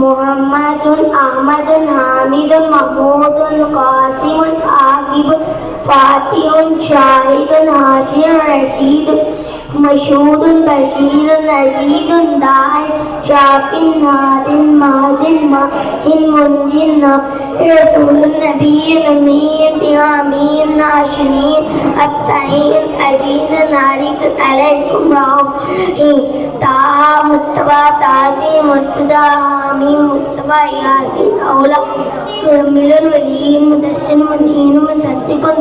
മുഹമ്മദുൻ അഹ്മദുൻ ഹാമിദുൻ മഹ്മൂദുൻ ഖാസിമുൻ ആഖിബുൻ ഫാത്തിഹുൻ ഷാഹിദുൻ ഹാഷിറുൻ റഷീദുൻ മഷൂദുൻ ബഷീറുൻ അസീദുൻ ദാഇൻ ഷാഫിൻ നാദിൻ മാദിൻ മാഹിൻ മുൻജിൻ റസൂലുൻ നബിയ്യുൻ ഉമ്മിയ്യുൻ തിഹാമീൻ നാശിമീൻ അത്തഈൻ അസീസുൻ ഹരീസുൻ അലൈക്കും റഊഫ് റഹീം താഹ മുത്തബ താസീൻ മുർത്തജ ഹാമീം മുസ്തഫ യാസീൻ ഔല മുഅമ്മിലുൻ വലിയ്യുൻ മുദസ്സിൻ മുദീനുൻ മുസദ്ദിഖുൻ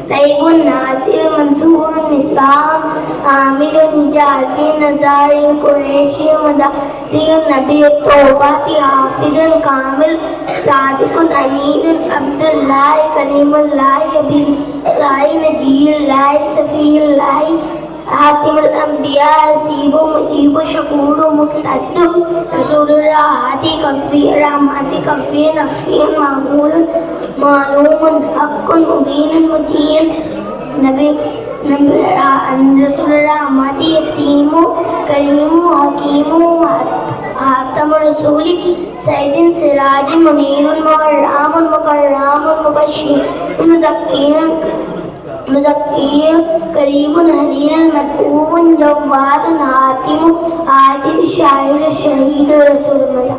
तैयबुन नासिर मंसूर मिसबाह आमिर हिजाजी नज़ार कुरैशी मदारियुन नबी तौबाती हाफिजुन कामिल सादिकुन अमीनुन अब्दुल्लाह कलीमुल्लाह हबीबुल्लाह नजीरुल्लाह सफ़ीउल्लाह हातिमुल अंबिया हसीबु मुजीबु शकूरु मुक्तसिदु रसूलुर राहती कफ़ी रहमती कफ़ी नफ़ीन मामूलुन मालूमुन हक़्क़ुन मुबीनुन मुतीन नबी रसूलुर रहमती यतीमु कलीमु हकीमु हातमुर रसूली सैयदिन सिराजुन मुनीरुन मुहर्रमुन मुकर्रमुन मुबश्शिरुन मुज़क्किर करीमुन हलील मदऊन जव्वादुन हातिम आदिल शाहिर शहीद रसूलुल्लाह।